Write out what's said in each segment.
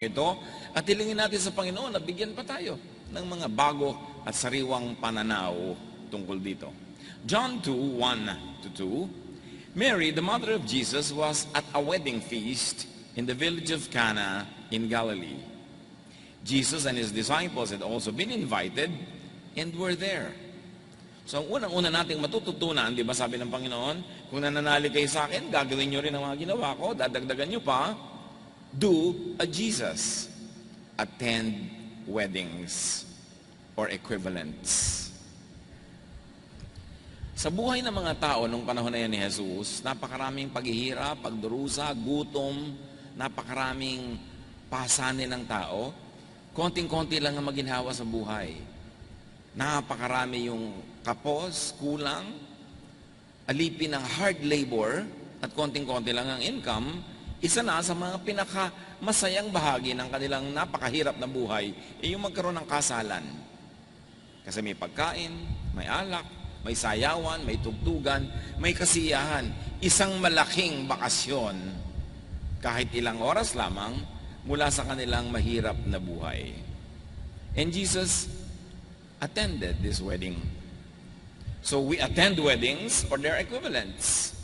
ito at hilingin natin sa Panginoon na bigyan pa tayo ng mga bago at sariwang pananaw tungkol dito. John 2:1-2, Mary, the mother of Jesus, was at a wedding feast in the village of Cana in Galilee. Jesus and his disciples had also been invited and were there. So, unang-una nating matututunan, di ba sabi ng Panginoon, kung nananalig kayo sa akin, gagawin nyo rin ang mga ginawa ko, dadagdagan nyo pa. Do a Jesus. Attend weddings or equivalents. Sa buhay ng mga tao nung panahon na yan ni Jesus, napakaraming paghihirap, pagdurusa, gutom, napakaraming pasanin ng tao. Konting-konti lang ang maginhawa sa buhay. Napakarami yung kapos, kulang, alipin ng hard labor, at konting-konti lang ang income. Isa na sa mga pinakamasayang bahagi ng kanilang napakahirap na buhay ay yung magkaroon ng kasalan. Kasi may pagkain, may alak, may sayawan, may tugtugan, may kasiyahan. Isang malaking bakasyon kahit ilang oras lamang mula sa kanilang mahirap na buhay. And Jesus attended this wedding. So we attend weddings or their equivalents.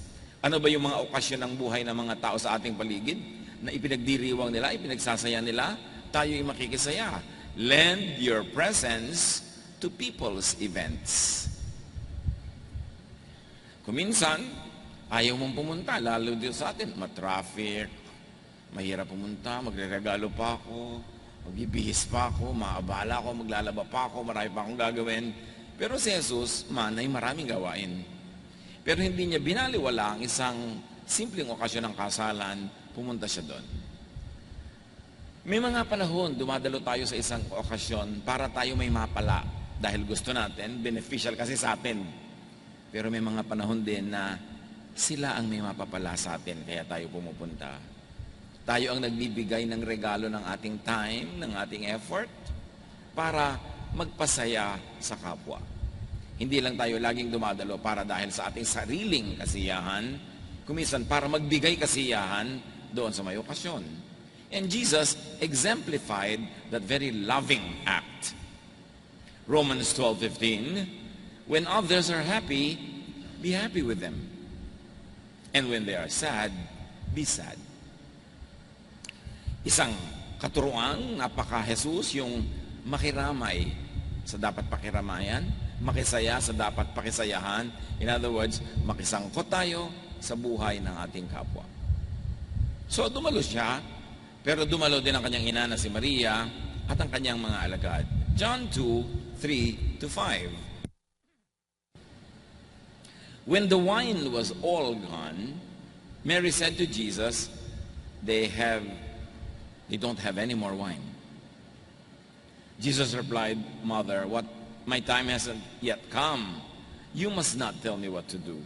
Ano ba yung mga okasyon ng buhay ng mga tao sa ating paligid na ipinagdiriwang nila, ipinagsasaya nila, tayo'y makikisaya. Lend your presence to people's events. Kung minsan, ayaw mong pumunta, lalo dito sa atin, matraffic, mahirap pumunta, magre-regalo pa ako, magbibihis pa ako, maabala ako, maglalaba pa ako, marami pa akong gagawin. Pero si Jesus, ay maraming gawain. Pero hindi niya binaliwala ang isang simpleng okasyon ng kasalan, pumunta siya doon. May mga panahon, dumadalo tayo sa isang okasyon para tayo may mapala. Dahil gusto natin, beneficial kasi sa atin. Pero may mga panahon din na sila ang may mapapala sa atin, kaya tayo pumupunta. Tayo ang nagbibigay ng regalo ng ating time, ng ating effort, para magpasaya sa kapwa. Hindi lang tayo laging dumadalo para dahil sa ating sariling kasiyahan, kuminsan para magbigay kasiyahan doon sa may okasyon. And Jesus exemplified that very loving act. Romans 12:15, when others are happy, be happy with them. And when they are sad, be sad. Isang katuruan, napaka-Jesus, yung makiramay sa dapat pakiramayan, makisaya sa dapat pakisayahan. In other words, makisangkot tayo sa buhay ng ating kapwa. So, dumalo siya, pero dumalo din ang kanyang ina na si Maria at ang kanyang mga alagad. John 2:3-5. When the wine was all gone, Mary said to Jesus, they don't have any more wine. Jesus replied, Mother, my time hasn't yet come. You must not tell me what to do.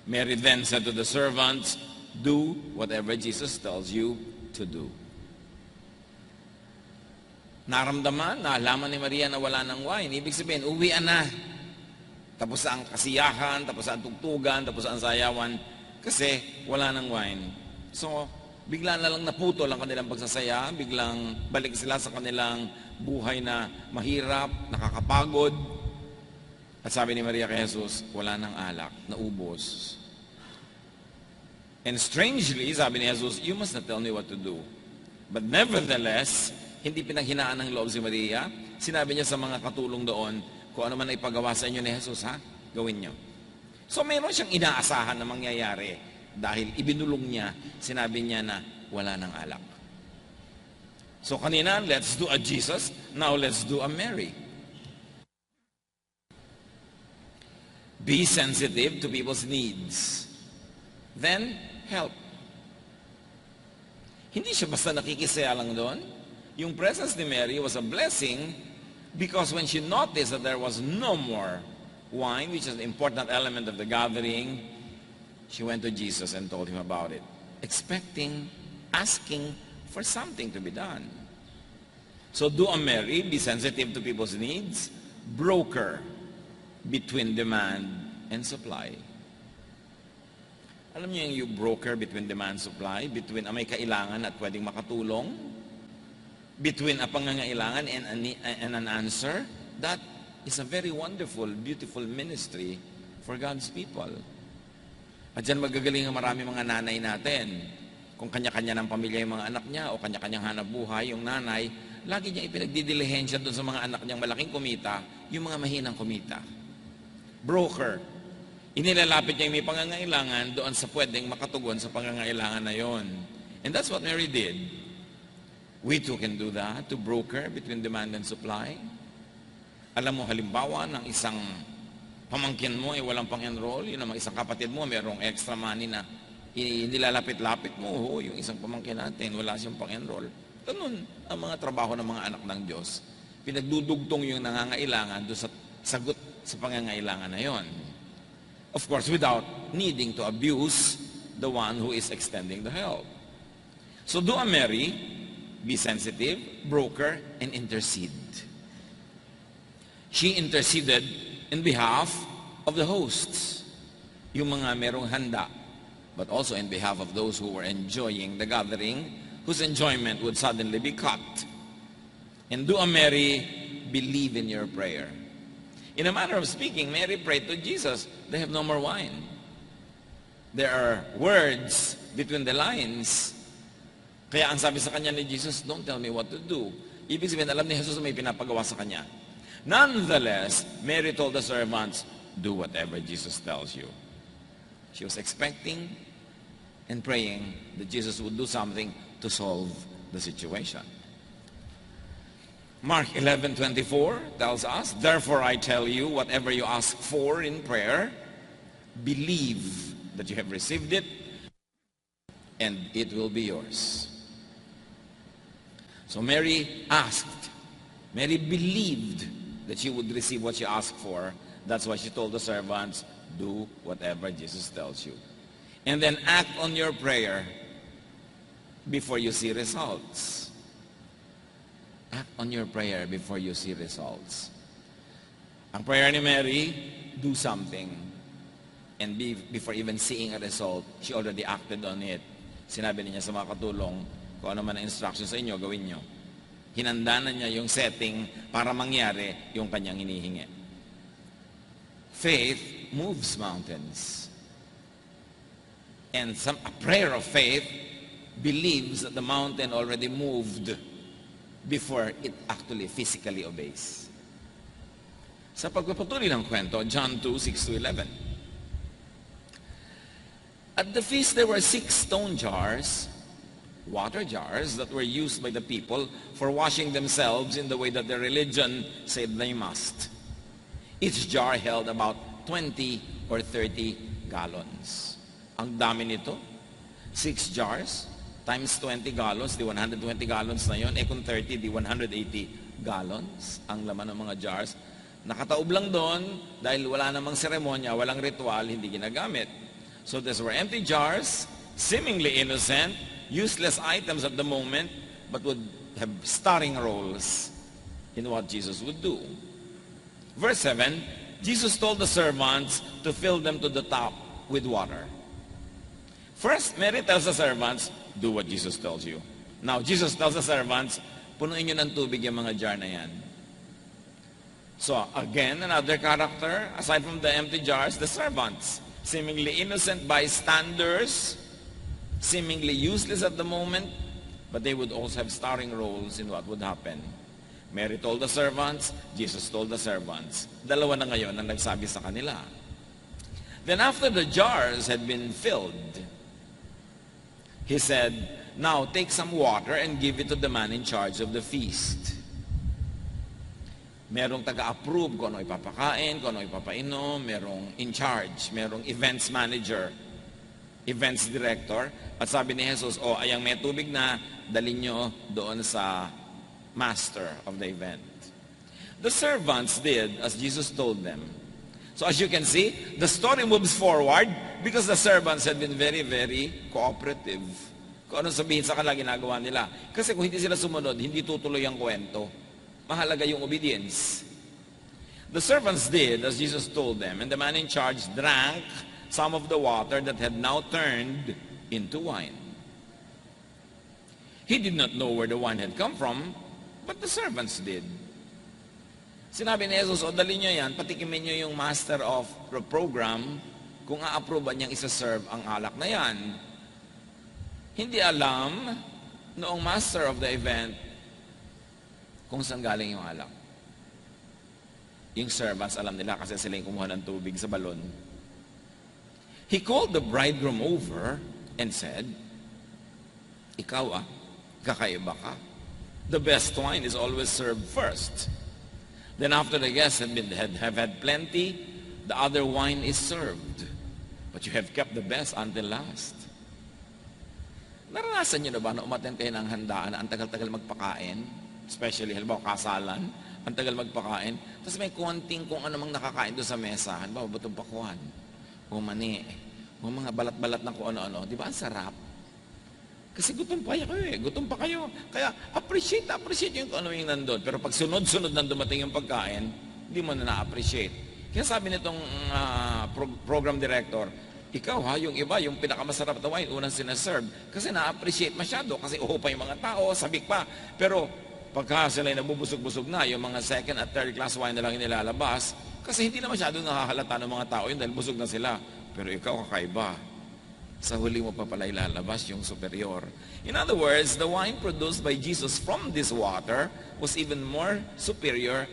Mary then said to the servants, do whatever Jesus tells you to do. Naalaman ni Maria na wala ng wine. Ibig sabihin, uwian na. Tapos ang kasiyahan, tapos ang tugtugan, tapos ang sayawan, kasi wala ng wine. So, bigla na lang naputol ang kanilang pagsasaya, biglang balik sila sa kanilang buhay na mahirap, nakakapagod. At sabi ni Maria kay Jesus, wala nang alak, naubos. And strangely, sabi ni Jesus, you must not tell me what to do. But nevertheless, hindi pinanghinaan ng loob si Maria. Sinabi niya sa mga katulong doon, kung ano man ay ipagawa sa inyo ni Jesus, gawin niyo. So mayroon siyang inaasahan na mangyayari. Dahil ibinulong niya, sinabi niya na wala nang alak. So kanina, let's do a Jesus. Now let's do a Mary. Be sensitive to people's needs. Then, help. Hindi siya basta nakikisaya lang doon. Yung presence ni Mary was a blessing because when she noticed that there was no more wine, which is an important element of the gathering, she went to Jesus and told him about it, asking for something to be done. So do a Mary, be sensitive to people's needs, broker between demand and supply. Alam niyo yung broker between demand and supply, between may kailangan at pwedeng makatulong, between a pangangailangan and an answer, that is a very wonderful, beautiful ministry for God's people. At dyan magagaling ang marami mga nanay natin. Kung kanya-kanya ng pamilya yung mga anak niya o kanya-kanyang hanap buhay yung nanay, lagi niya ipinagdidilihensya doon sa mga anak niyang malaking kumita, yung mga mahinang kumita. Broker. Inilalapit niya yung may pangangailangan doon sa pwedeng makatugon sa pangangailangan na yon. And that's what Mary did. We too can do that, to broker between demand and supply. Alam mo, halimbawa, ng isang pamangkin mo ay walang pang-enroll, yun naman isang kapatid mo, mayroong extra money na nilalapit-lapit mo, yung isang pamangkin natin, wala siyang pang-enroll. Ganun ang mga trabaho ng mga anak ng Diyos. Pinagdudugtong yung nangangailangan doon sa sagot sa pangangailangan na yon. Of course, without needing to abuse the one who is extending the help. So do a Mary, be sensitive, broker, and intercede. She interceded in behalf of the hosts, yung mga merong handa, but also in behalf of those who were enjoying the gathering, whose enjoyment would suddenly be cut. And do a Mary, believe in your prayer. In a manner of speaking, Mary prayed to Jesus, they have no more wine. There are words between the lines. Kaya ang sabi sa kanya ni Jesus, don't tell me what to do. Ibig sabihin, alam ni Jesus na may pinapagawa sa kanya. Nonetheless, Mary told the servants, do whatever Jesus tells you. She was expecting and praying that Jesus would do something to solve the situation. Mark 11:24 tells us, therefore I tell you, whatever you ask for in prayer, believe that you have received it, and it will be yours. So Mary asked, Mary believed that she would receive what she asked for. That's why she told the servants, do whatever Jesus tells you. And then act on your prayer before you see results. Act on your prayer before you see results. Ang prayer ni Mary, do something. And before even seeing a result, she already acted on it. Sinabi niya sa mga katulong, kung ano man ang instructions sa inyo, gawin nyo. Hinanda na niya yung setting para mangyari yung kanyang hinihingi. Faith moves mountains. And a prayer of faith believes that the mountain already moved before it actually physically obeys. Sa pagpapatuloy ng kwento, John 2:6-11. At the feast there were 6 stone jars, water jars, that were used by the people for washing themselves in the way that their religion said they must. Each jar held about 20 or 30 gallons. Ang dami nito. 6 jars times 20 gallons, di 120 gallons na yon. Kung 30, di 180 gallons ang laman ng mga jars. Nakataob lang doon dahil wala namang seremonya, walang ritual, hindi ginagamit. So these were empty jars, seemingly innocent, useless items at the moment, but would have starring roles in what Jesus would do. Verse 7, Jesus told the servants to fill them to the top with water. First, Mary tells the servants, do what Jesus tells you. Now, Jesus tells the servants, punuin nyo ng tubig yung mga jar na yan. So, again, another character, aside from the empty jars, the servants. Seemingly innocent bystanders, seemingly useless at the moment, but they would also have starring roles in what would happen. Mary told the servants, Jesus told the servants. Dalawa na ngayon ang nagsabi sa kanila. Then after the jars had been filled, he said, now take some water and give it to the man in charge of the feast. Merong taga-approve kung ano ipapakain, kung ano ipapainom, merong in charge, merong events manager, events director. At sabi ni Jesus, ayang may tubig na, dalhin nyo doon sa master of the event. The servants did as Jesus told them. So as you can see, the story moves forward because the servants had been very, very cooperative. Kung ano sabihin sa kanila, ginagawa nila. Kasi kung hindi sila sumunod, hindi tutuloy ang kwento. Mahalaga yung obedience. The servants did as Jesus told them, and the man in charge drank some of the water that had now turned into wine. He did not know where the wine had come from, but the servants did. Sinabi ni Jesus, o dali nyo yan, patikimin nyo yung master of the program kung a-approve niyang isa-serve ang alak na yan. Hindi alam noong master of the event kung saan galing yung alak. Yung servants, alam nila kasi sila yung kumuha ng tubig sa balon. He called the bridegroom over and said, ikaw kakaiba ka. The best wine is always served first. Then after the guests have had plenty, the other wine is served. But you have kept the best until last. Naranasan nyo na ba na umattend kayo ng handaan na ang tagal-tagal magpakain? Especially, halimbawa, kasalan, ang tagal magpakain. Tapos may konting kung ano mang nakakain doon sa mesa. Halimbawa, butong pakuan, o mani, o mga balat-balat na kung ano-ano. Di ba ang sarap? Kasi gutom pa kayo gutom pa kayo. Kaya appreciate yung kung ano yung nandun. Pero pag sunod-sunod nang dumating yung pagkain, hindi mo na na-appreciate. Kaya sabi nitong program director, ikaw yung iba, yung pinakamasarap na wine, unang sinaserve. Kasi na-appreciate masyado. Kasi pa yung mga tao, sabik pa. Pero pagka sila nabubusog-busog na, yung mga second at third class wine na lang nilalabas, kasi hindi na masyado nakahalata ng mga tao yun dahil busog na sila. Pero ikaw kakaiba. Sa huli mo pa pala ilalabas yung superior. In other words, the wine produced by Jesus from this water was even more superior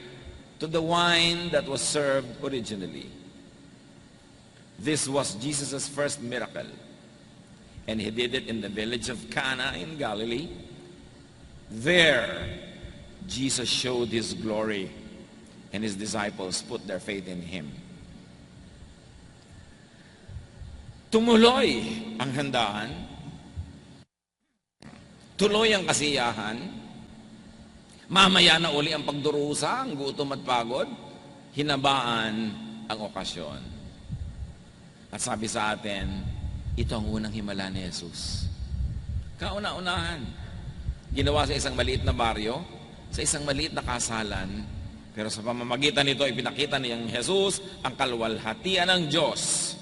to the wine that was served originally. This was Jesus' first miracle. And he did it in the village of Cana in Galilee. There, Jesus showed his glory, and his disciples put their faith in him. Tumuloy ang handaan, tuloy ang kasiyahan, mamaya na uli ang pagdurusa, ang gutom at pagod, hinabaan ang okasyon. At sabi sa atin, ito ang unang himala ni Jesus. Kauna-unahan, ginawa sa isang maliit na baryo, sa isang maliit na kasalan, pero sa pamamagitan nito, ipinakita niyang Jesus ang kalwalhatian ng Diyos.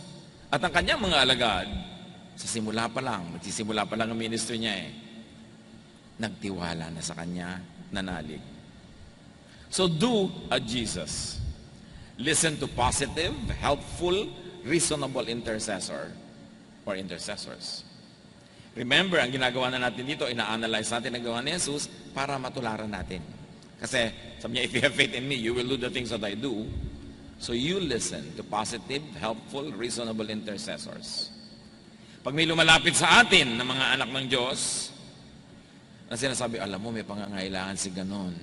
At ang kanyang mga alagad, magsisimula pa lang ang ministry niya nagtiwala na sa kanya, nanalig. So do a Jesus. Listen to positive, helpful, reasonable intercessor or intercessors. Remember, ang ginagawa na natin dito, ina-analyze natin ang gawa ni Jesus para matularan natin. Kasi, sabi niya, if you have faith in me, you will do the things that I do. So you listen to positive, helpful, reasonable intercessors. Pag may lumalapit sa atin na mga anak ng Diyos, na sinasabi, alam mo, may pangangailangan si ganon,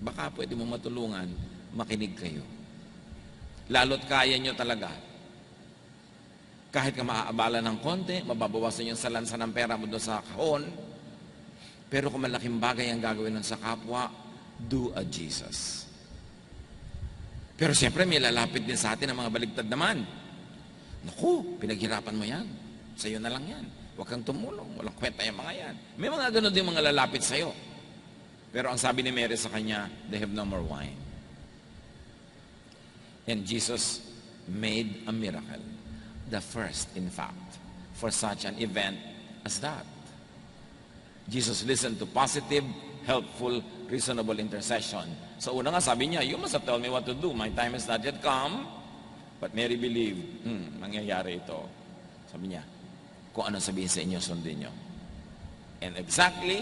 baka pwede mo matulungan, makinig kayo. Lalo't kaya nyo talaga. Kahit ka maaabala ng konti, mababawasan yung salansa ng pera mo doon sa kahon, pero kung malaking bagay ang gagawin nun sa kapwa, do a Jesus. Pero siyempre, may lalapit din sa atin ang mga baligtad naman. Naku, pinaghirapan mo yan. Sa'yo na lang yan. Huwag kang tumulong. Walang kwenta yung mga yan. May mga ganun din mga lalapit sa'yo. Pero ang sabi ni Mary sa kanya, they have no more wine. And Jesus made a miracle. The first, in fact, for such an event as that. Jesus listened to positive, helpful, reasonable intercession. So una nga sabi niya, you must have told me what to do. My time has not yet come. But Mary believed, mangyayari ito. Sabi niya, kung ano sabihin sa inyo, sundin niyo. And exactly,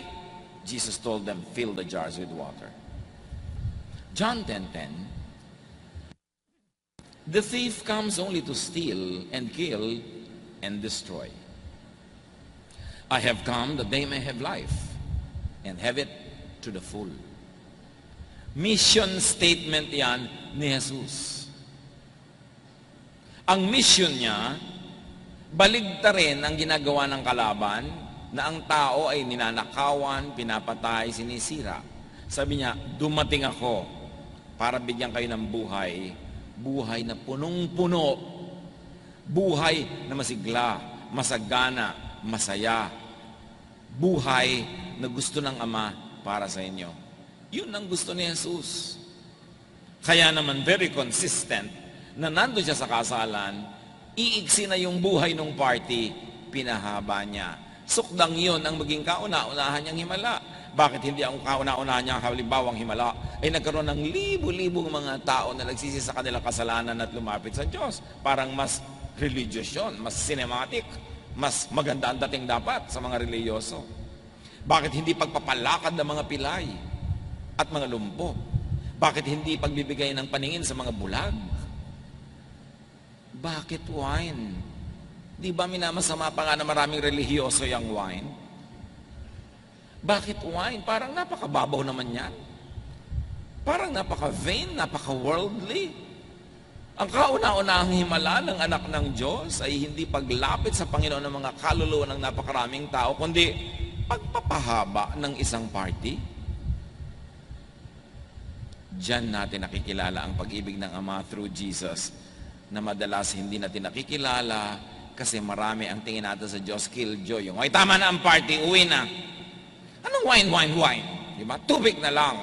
Jesus told them, fill the jars with water. John 10:10, the thief comes only to steal and kill and destroy. I have come that they may have life and have it to the full. Mission statement yan ni Jesus. Ang mission niya, baligtarin ang ginagawa ng kalaban na ang tao ay ninanakawan, pinapatay, sinisira. Sabi niya, dumating ako para bigyan kayo ng buhay, buhay na punong-puno, buhay na masigla, masagana, masaya, buhay na gusto ng Ama para sa inyo. Yun ang gusto ni Jesus. Kaya naman very consistent na nandun siya sa kasalan, iigsi na yung buhay ng party, pinahaba niya. Sukdang yun ang maging kauna-unahan niyang himala. Bakit hindi ang kauna-unahan niya, halimbawang himala, ay nagkaroon ng libo-libong mga tao na nagsisi sa kanilang kasalanan at lumapit sa Diyos. Parang mas religious yun, mas cinematic, mas maganda ang dating dapat sa mga religyoso. Bakit hindi pagpapalakad ng mga pilay at mga lumpo? Bakit hindi pagbibigay ng paningin sa mga bulag? Bakit wine? Di ba minamasama pa nga na maraming relihiyoso yung wine? Bakit wine? Parang napakababaw naman yan. Parang napaka-vain, napaka-worldly. Ang kauna-unahang himala ng anak ng Diyos ay hindi paglapit sa Panginoon ng mga kaluluwa ng napakaraming tao, kundi pagpapahaba ng isang party. Diyan natin nakikilala ang pag-ibig ng Ama through Jesus, na madalas hindi natin nakikilala kasi marami ang tingin natin sa Diyos, killjoy. Yung, ay tama na ang party, uwi na. Anong wine? Diba? Tubig na lang.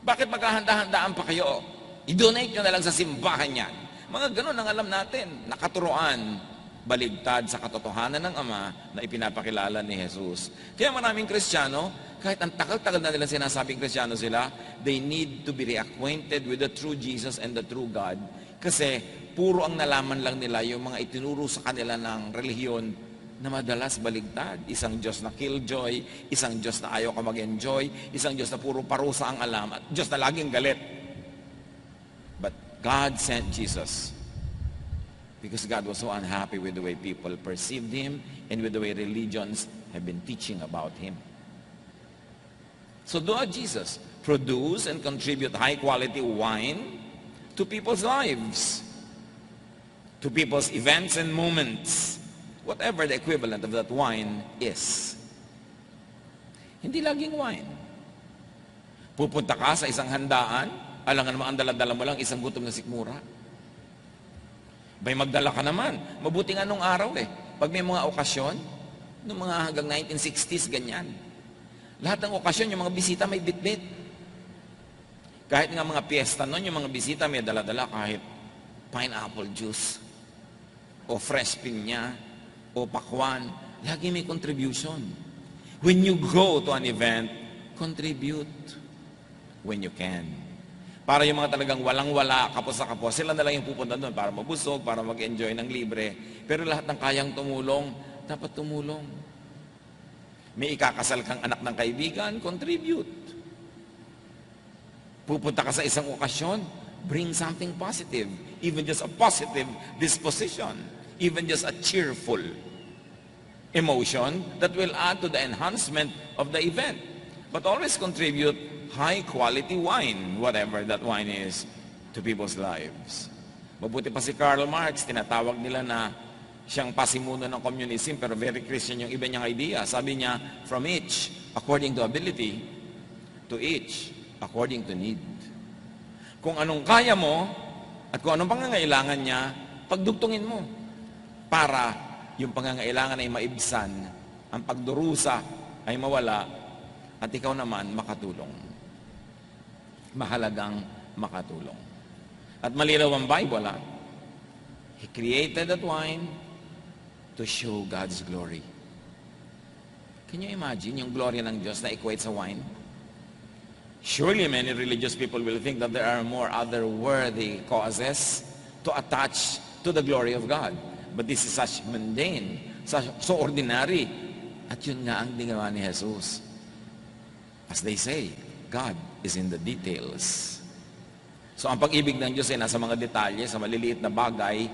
Bakit maghahanda-handaan pa kayo? I-donate nyo na lang sa simbahan yan. Mga ganun ang alam natin. Nakaturoan, baligtad sa katotohanan ng Ama na ipinapakilala ni Jesus. Kaya maraming Kristiyano, kahit ang tagal-tagal na nila sinasabing Kristiyano sila, they need to be reacquainted with the true Jesus and the true God. Kasi puro ang nalaman lang nila yung mga itinuro sa kanila ng relihiyon na madalas baligtad. Isang Diyos na killjoy, isang Diyos na ayaw ka mag-enjoy, isang Diyos na puro parusa ang alam, at Diyos na laging galit. But God sent Jesus because God was so unhappy with the way people perceived Him and with the way religions have been teaching about Him. So Lord Jesus, produce and contribute high-quality wine to people's lives, to people's events and moments, whatever the equivalent of that wine is. Hindi laging wine. Pupunta ka sa isang handaan, alangan naman ang dala-dala mo lang isang gutom na sikmura. Bay magdala ka naman. Mabuti nga nung araw Pag may mga okasyon, nung mga hanggang 1960s, ganyan. Lahat ng okasyon, yung mga bisita may bitbit. Kahit nga mga piyesta noon, yung mga bisita may dala-dala kahit pineapple juice, o fresh pinya, o pakwan, lagi may contribution. When you go to an event, contribute when you can. Para yung mga talagang walang-wala, kapos sa kapos, sila na lang yung pupunta doon para mabusog, para mag-enjoy ng libre. Pero lahat ng kayang tumulong, dapat tumulong. May ikakasal kang anak ng kaibigan, contribute. Pupunta ka sa isang okasyon, bring something positive. Even just a positive disposition. Even just a cheerful emotion that will add to the enhancement of the event. But always contribute high-quality wine, whatever that wine is, to people's lives. Mabuti pa si Karl Marx, tinatawag nila na siyang pasimuno ng communism, pero very Christian yung iba niyang idea. Sabi niya, from each, according to ability, to each, according to need. Kung anong kaya mo, at kung anong pangangailangan niya, pagdugtungin mo. Para yung pangangailangan ay maibsan, ang pagdurusa ay mawala, at ikaw naman makatulong. Mahalagang makatulong. At malinaw ang Bible, He created that wine to show God's glory. Can you imagine yung glory ng Diyos na equate sa wine? Surely many religious people will think that there are more other-worthy causes to attach to the glory of God. But this is such mundane, so ordinary. At yun nga ang ginawa ni Jesus. As they say, God is in the details. So ang pag-ibig ng Diyos ay nasa mga detalye, sa maliliit na bagay,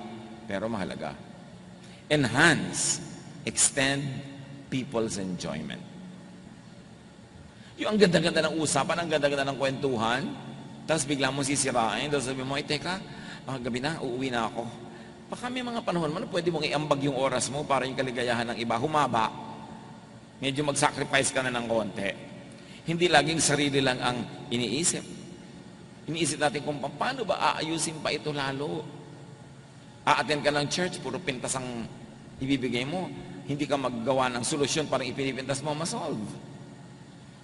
pero mahalaga. Enhance, extend people's enjoyment. Yung ang ganda-ganda ng usapan, ang ganda-ganda ng kwentuhan, tapos bigla mo sisirain, tapos sabi mo, ay teka, gabi na, uuwi na ako. Baka may mga panahon mo na pwede mong iambag yung oras mo para yung kaligayahan ng iba humaba. Medyo mag-sacrifice ka na ng konti. Hindi laging sarili lang ang iniisip. Iniisip natin kung paano ba aayusin pa ito lalo. A-attend ka ng church, puro pintas ang ibibigay mo. Hindi ka maggawa ng solusyon para ipinipintas mo, masolve.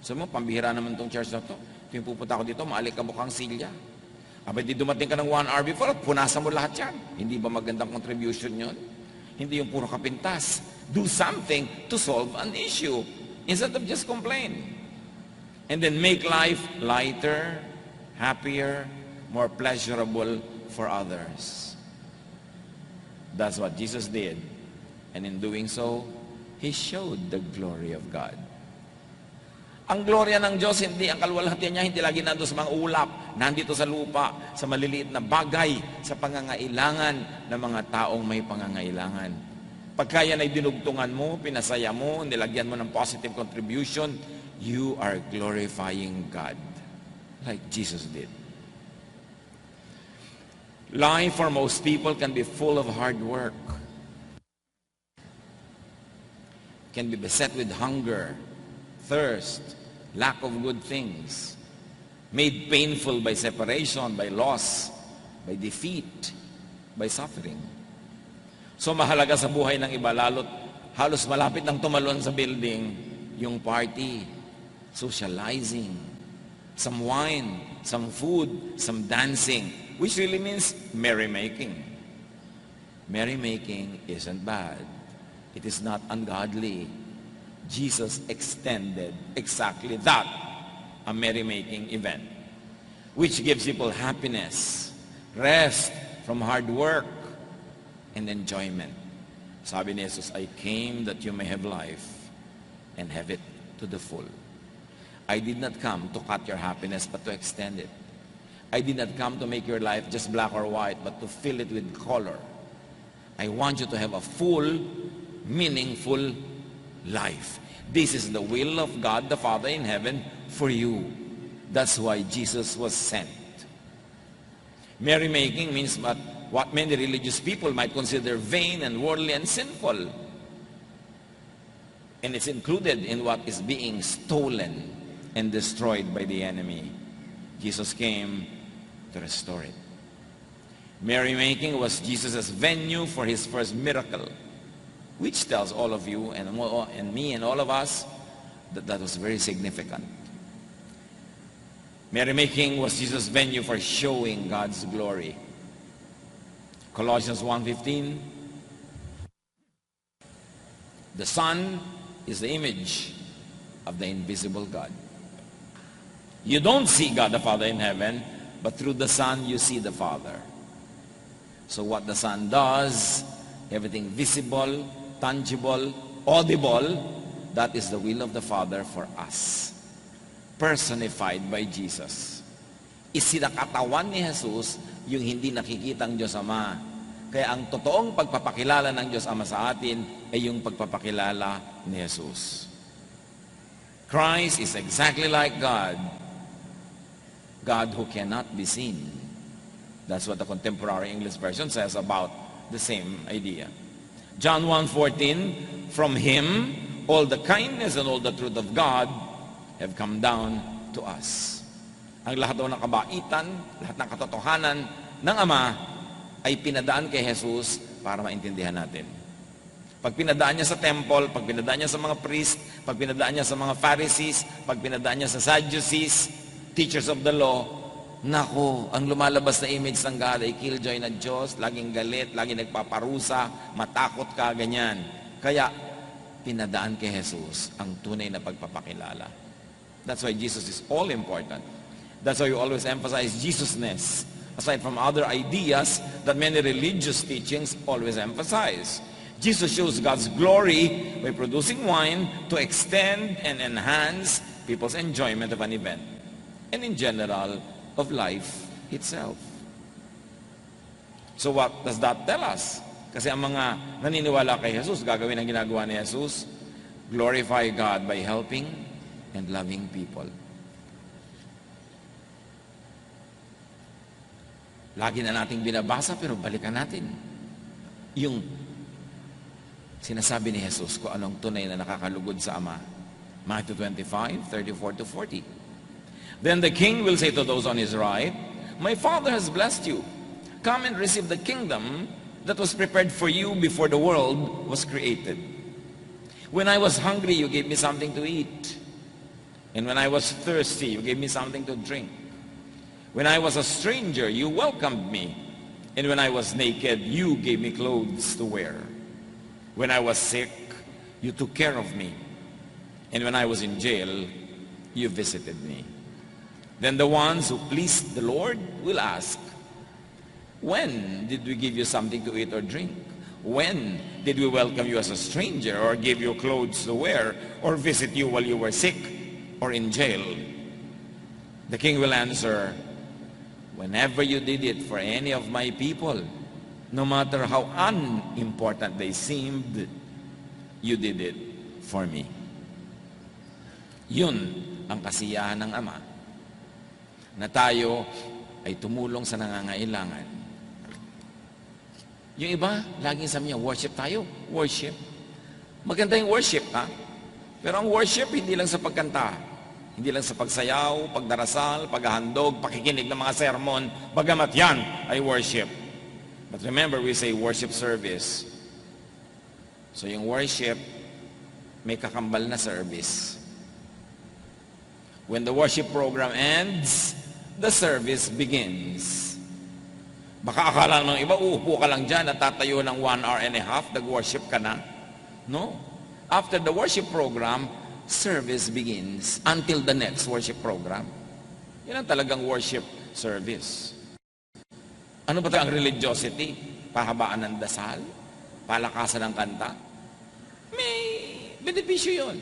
Sabi mo, pambihira naman itong church na ito. Kung pupunta ako dito, maalik ka mukhang silya. Abay, di dumating ka ng 1 hour before, punasan mo lahat yan. Hindi ba magandang contribution yun? Hindi yung puro kapintas. Do something to solve an issue instead of just complain. And then make life lighter, happier, more pleasurable for others. That's what Jesus did. And in doing so, He showed the glory of God. Ang gloria ng Diyos, hindi, ang kaluwalhatian niya, hindi lagi nandito sa mga ulap, nandito sa lupa, sa maliliit na bagay, sa pangangailangan ng mga taong may pangangailangan. Pagka yan ay dinugtungan mo, pinasaya mo, nilagyan mo ng positive contribution, you are glorifying God, like Jesus did. Life for most people can be full of hard work, can be beset with hunger, thirst, lack of good things, made painful by separation, by loss, by defeat, by suffering. So mahalaga sa buhay ng iba, lalo't halos malapit ng tumalon sa building, yung party, socializing, some wine, some food, some dancing, which really means merrymaking. Merrymaking isn't bad. It is not ungodly. Jesus extended exactly that, a merrymaking event, which gives people happiness, rest from hard work, and enjoyment. Sabi ni Jesus, I came that you may have life and have it to the full. I did not come to cut your happiness, but to extend it. I did not come to make your life just black or white, but to fill it with color. I want you to have a full, meaningful life. This is the will of God the Father in heaven for you. That's why Jesus was sent. Merrymaking means what many religious people might consider vain and worldly and sinful. And it's included in what is being stolen and destroyed by the enemy. Jesus came to restore it. Merrymaking was Jesus' venue for his first miracle, which tells all of you and me and all of us that was very significant. Merrymaking was Jesus' venue for showing God's glory. Colossians 1:15, the Son is the image of the invisible God. You don't see God the Father in heaven, but through the Son you see the Father. So what the Son does, everything visible, tangible, audible, that is the will of the Father for us, personified by Jesus. Isinakatawan ni Jesus yung hindi nakikitang Diyos Ama. Kaya ang totoong pagpapakilala ng Diyos Ama sa atin ay yung pagpapakilala ni Jesus. Christ is exactly like God, God who cannot be seen. That's what the contemporary English version says about the same idea. John 1:14, from Him all the kindness and all the truth of God have come down to us. Ang lahat daw ng kabaitan, lahat ng katotohanan ng Ama ay pinadaan kay Jesus para maintindihan natin. Pag pinadaan niya sa temple, pag pinadaan niya sa mga priest, pag pinadaan niya sa mga Pharisees, pag pinadaan niya sa Sadducees, teachers of the law, naku, ang lumalabas na image ng God ay killjoy na Diyos, laging galit, laging nagpaparusa, matakot ka, ganyan. Kaya, pinadaan kay Jesus ang tunay na pagpapakilala. That's why Jesus is all important. That's why we always emphasize Jesusness, aside from other ideas that many religious teachings always emphasize. Jesus shows God's glory by producing wine to extend and enhance people's enjoyment of an event, and in general, of life itself. So what does that tell us? Kasi ang mga naniniwala kay Jesus, gagawin ang ginagawa ni Jesus, glorify God by helping and loving people. Lagi na nating binabasa, pero balikan natin yung sinasabi ni Jesus kung anong tunay na nakakalugod sa Ama. Matthew 25:34-40. Then the king will say to those on his right, my Father has blessed you. Come and receive the kingdom that was prepared for you before the world was created. When I was hungry, you gave me something to eat. And when I was thirsty, you gave me something to drink. When I was a stranger, you welcomed me. And when I was naked, you gave me clothes to wear. When I was sick, You took care of me. And when I was in jail, you visited me. Then the ones who pleased the Lord will ask, when did we give you something to eat or drink? When did we welcome you as a stranger or give you clothes to wear or visit you while you were sick or in jail? The king will answer, whenever you did it for any of my people, no matter how unimportant they seemed, you did it for me. Yun ang kasiyahan ng Ama, na tayo ay tumulong sa nangangailangan. Yung iba, laging sabi niya, worship tayo. Worship. Maganda yung worship, ha? Pero ang worship, hindi lang sa pagkanta. Hindi lang sa pagsayaw, pagdarasal, paghahandog, pakikinig ng mga sermon. Bagamat yan ay worship. But remember, we say worship service. So yung worship, may kakambal na service. When the worship program ends, the service begins. Baka akala ng iba, uupo ka lang dyan at tatayo ng 1 hour and a half, nag-worship ka na. No. After the worship program, service begins until the next worship program. Yan ang talagang worship service. Ano ba ang religiosity? Pahabaan ng dasal? Palakasan ng kanta? May benepisyo yun.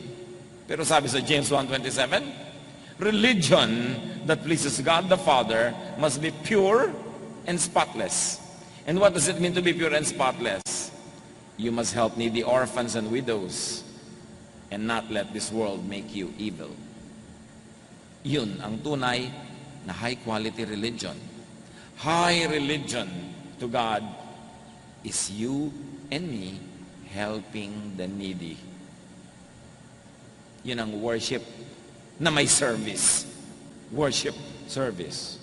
Pero sabi sa James 1:27, religion that pleases God the Father must be pure and spotless. And what does it mean to be pure and spotless? You must help needy orphans and widows and not let this world make you evil. Yun ang tunay na high quality religion. High religion to God is you and me helping the needy. Yun ang worship na may service. Worship service.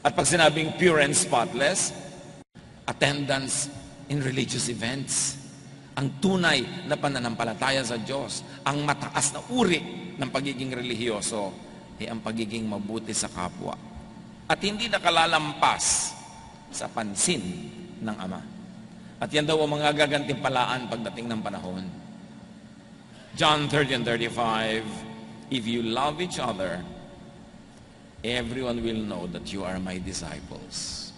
At pag sinabing pure and spotless, attendance in religious events. Ang tunay na pananampalataya sa Diyos, ang mataas na uri ng pagiging relihiyoso, ay ang pagiging mabuti sa kapwa. At hindi nakalalampas sa pansin ng Ama. At yan daw ang mga gagantimpalaan pagdating ng panahon. John 30:35, if you love each other, everyone will know that you are my disciples.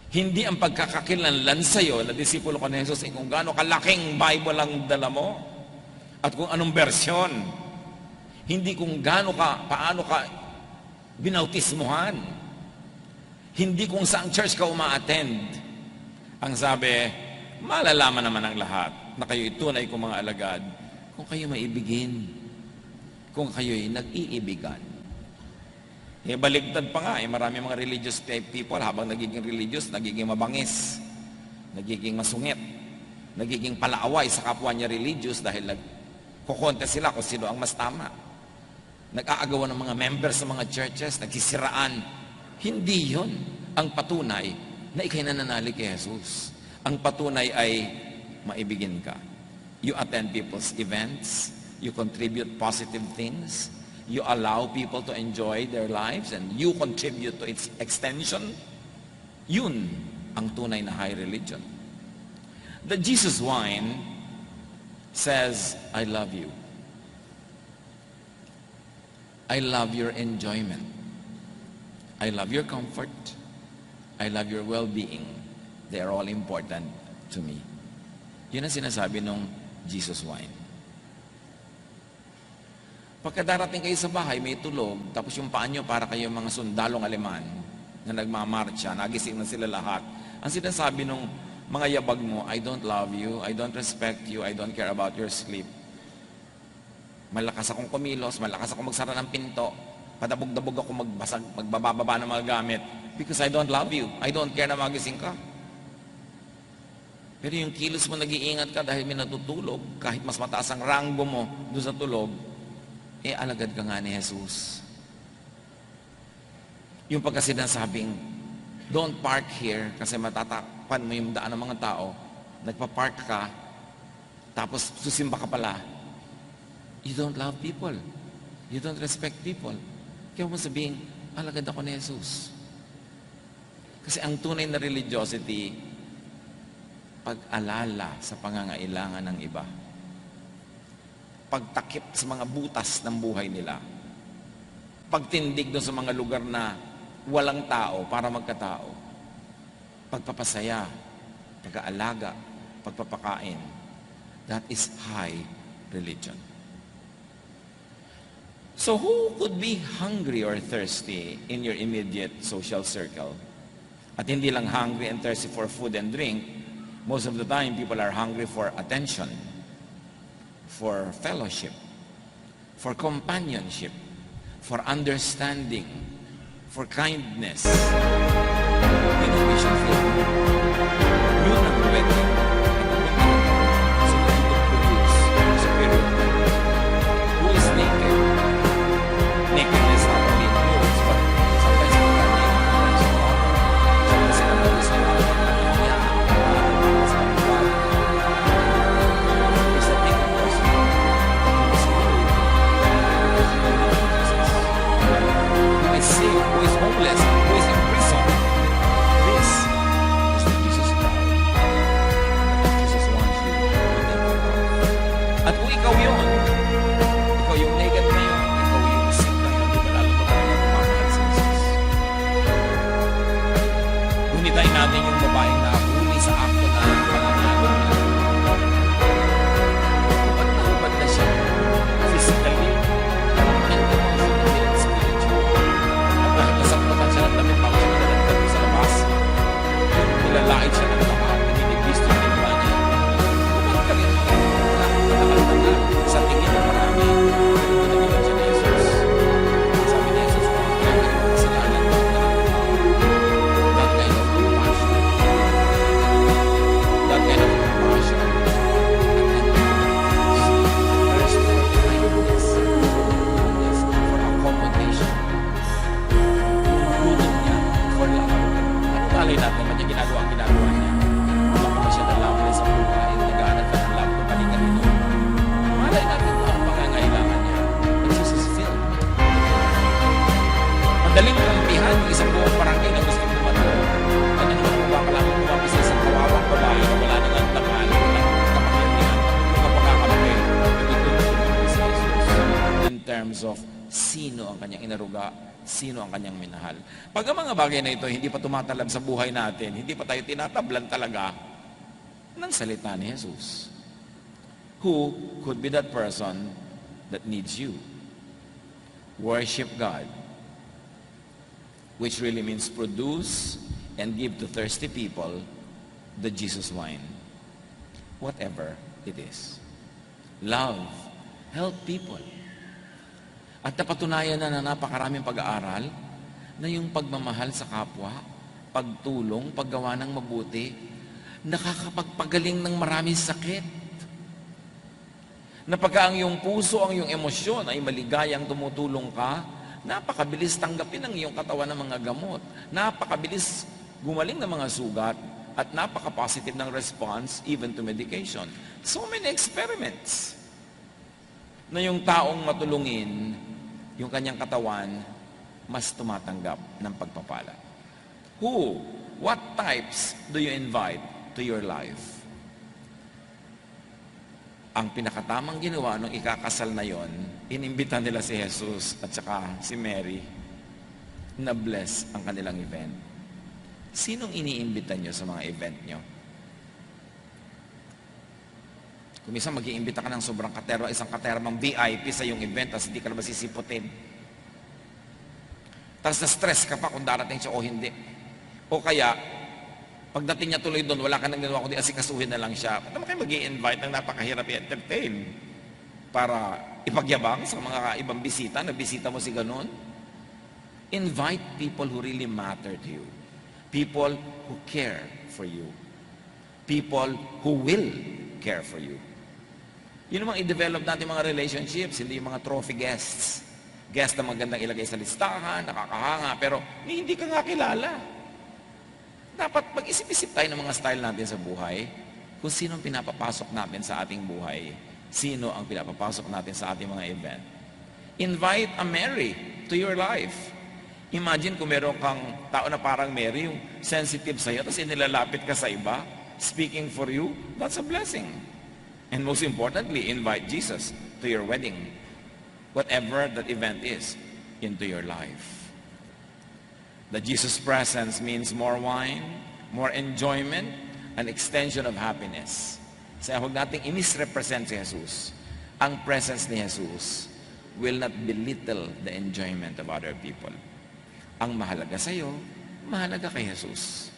Hindi ang pagkakakilanlan sa iyo na disipulo ka ni Jesus ay kung gaano kalaking Bible ang dala mo at kung anong bersyon. Hindi kung gaano ka, paano ka binautismuhan. Hindi kung saang church ka uma-attend. Ang sabi, malalaman naman ang lahat na kayo'y tunay kong mga alagad kung kayo maibigin, kung kayo'y nag-iibigan. Baligtad pa nga, marami mga religious people, habang nagiging religious, nagiging mabangis, nagiging masungit, nagiging palaaway sa kapwa niya religious dahil nagkukontes sila kung sino ang mas tama. Nag-aagawan ng mga members sa mga churches, nagsisiraan. Hindi yon ang patunay na ikay nananalig kay Jesus. Ang patunay ay maibigin ka. You attend people's events, you contribute positive things, you allow people to enjoy their lives, and you contribute to its extension. Yun ang tunay na high religion. The Jesus wine says, I love you. I love your enjoyment. I love your comfort. I love your well-being. They are all important to me. Yun ang sinasabi ng Jesus wine. Pagkadarating kayo sa bahay, may tulog, tapos yung paa nyo para kayo mga sundalong Aleman na nagmamarcha, nagising na sila lahat. Ang sinasabi ng mga yabag mo, I don't love you, I don't respect you, I don't care about your sleep. Malakas akong kumilos, malakas akong magsara ng pinto, padabog-dabog ako magbababa ng mga gamit because I don't love you, I don't care na magising ka. Pero yung kilos mo, nag-iingat ka dahil may natutulog, kahit mas mataas ang ranggo mo doon sa tulog, alagad ka nga ni Jesus. Yung pagkasinasabing, don't park here kasi matatakpan mo yung daan ng mga tao, nagpa-park ka, tapos susimba ka pala, you don't love people. You don't respect people. Kaya mo sabihin, alagad ako ni Jesus. Kasi ang tunay na religiosity, pag-alala sa pangangailangan ng iba. pagtakip sa mga butas ng buhay nila, pagtindig doon sa mga lugar na walang tao para magkatao, pagpapasaya, pag-aalaga, pagpapakain. That is high religion. So who could be hungry or thirsty in your immediate social circle? At hindi lang hungry and thirsty for food and drink. Most of the time, people are hungry for attention, for fellowship, for companionship, for understanding, for kindness. You know, we should feel yun ang pwede. So that you can produce superior life. Who is naked? Nakedness not only in clothes, but sometimes in our name, sometimes in honor, sometimes in our sa pamilya, sa buwan. Is the naked person who is married, who is sick, who is homeless, who is in prison. This is the Jesus crowd. Jesus wants you to live for God. At kung ikaw yun, ikaw yung naked na yun, ikaw yung sick na yun, di ba lalo ba tayo magmamahal sa Jesus? Gunitain natin yung babaeng nakahuli sa akto na pananalo niya. Hubad na hubad na siya physically, and emotionally and spiritually. At dahil nasaklatan siya ng damit bago siya nalalagdag sa labas, nilalait siya ng lahat, nilibis yung limba niya. Hubad ka rin siya. Nakakatagal sa tingin ng marami. Nagpunta siya ni Jesus. Sabi ni Jesus, kaya ka yung kasalanan mo na that kind of compassion. That kind of compassion. Thirst for kindness, for accommodation. Gutom niya for love. At talay natin naman yung ginagawa niya. Baka siya nalaman sa buhay. Naghahanap ka ng love kung kanino. Malay natin kung ano pangangailangan niya. But Jesus filled. Madaling kampihan yung isang buong barangay na gusto bumato. Ano naman kung baka lang kumapis sa isang kawawang babae na wala nang ang tangal, walang kapakyarihan, kapagkakampi, nagtutulong sa Jesus. In terms of sino ang kanyang inaruga, sino ang kanyang minahal. Pag ang mga bagay na ito hindi pa tumatalab sa buhay natin, hindi pa tayo tinatablan talaga ng salita ni Jesus. Who could be that person that needs you? Worship God, which really means produce and give to thirsty people the Jesus wine. Whatever it is. Love. Help people. At napatunayan na napakaraming pag-aaral na yung pagmamahal sa kapwa, pagtulong, paggawa ng mabuti, nakakapagpagaling ng maraming sakit. Na pagka ang iyong puso, ang iyong emosyon ay maligayang tumutulong ka, napakabilis tanggapin ng iyong katawan ng mga gamot. Napakabilis gumaling ng mga sugat at napaka-positive ng response even to medication. So many experiments na yung taong matulungin, yung kanyang katawan, mas tumatanggap ng pagpapala. Who? What types do you invite to your life? Ang pinakatamang ginawa nung ikakasal na yon, inimbita nila si Jesus at saka si Mary na bless ang kanilang event. Sinong iniimbita nyo sa mga event nyo? Kung minsan mag-iimbita ka ng sobrang katerma, isang katermang VIP sa yung event, tapos hindi ka na masisiputin. Tapos na-stress ka pa kung darating siya o hindi. O kaya, pagdating niya tuloy doon, wala ka nang ginawa kundi asikasuhin na lang siya. Ba't naman kayo mag-i-invite ng napakahirap i-entertain? Para ipagyabang sa mga ibang bisita, na bisita mo si ganun? Invite people who really matter to you. People who care for you. People who will care for you. Yun namang i-develop natin mga relationships, hindi yung mga trophy guests. Guest na magandang ilagay sa listahan, nakakahanga, pero hindi ka nga kilala. Dapat mag-isip-isip tayo ng mga style natin sa buhay, kung sino ang pinapapasok natin sa ating buhay, sino ang pinapapasok natin sa ating mga event. Invite a Mary to your life. Imagine kung meron kang tao na parang Mary, yung sensitive sa'yo, tapos inilalapit ka sa iba, speaking for you, that's a blessing. And most importantly, invite Jesus to your wedding, whatever that event is, into your life. The Jesus presence means more wine, more enjoyment, an extension of happiness. Kaya huwag nating i-misrepresent si Jesus. Ang presence ni Jesus will not belittle the enjoyment of other people. Ang mahalaga sa'yo, mahalaga kay Jesus.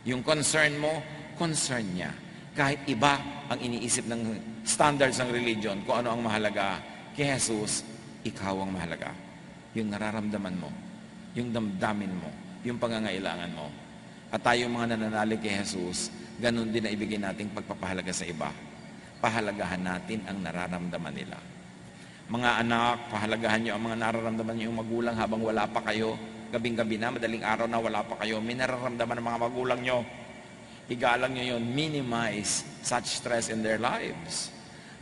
Yung concern mo, concern niya. Kahit iba ang iniisip ng standards ng religion, kung ano ang mahalaga, kay Jesus, ikaw ang mahalaga. Yung nararamdaman mo, yung damdamin mo, yung pangangailangan mo. At tayong mga nananalig kay Jesus, ganun din na ibigay nating pagpapahalaga sa iba. Pahalagahan natin ang nararamdaman nila. Mga anak, pahalagahan nyo ang mga nararamdaman nyo yung magulang habang wala pa kayo. Gabing-gabi na, madaling araw na wala pa kayo. May nararamdaman ng mga magulang nyo. Igalang nyo yun. Minimize such stress in their lives.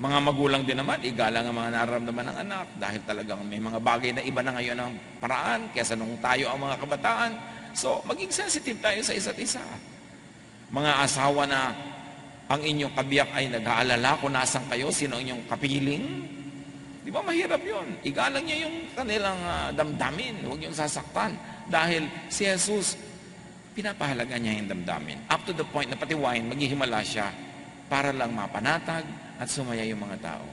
Mga magulang din naman, igalang ang mga nararamdaman ng anak dahil talagang may mga bagay na iba na ngayon ang paraan kaysa nung tayo ang mga kabataan. So, maging sensitive tayo sa isa't isa. Mga asawa na ang inyong kabiyak ay nag-aalala kung nasan kayo, sino ang inyong kapiling. Di ba mahirap yun? Igalang niya yung kanilang damdamin. Huwag yung sasaktan. Dahil si Jesus, pinapahalaga niya yung damdamin. Up to the point na pati wine, maghihimala siya para lang mapanatag at sumaya yung mga tao.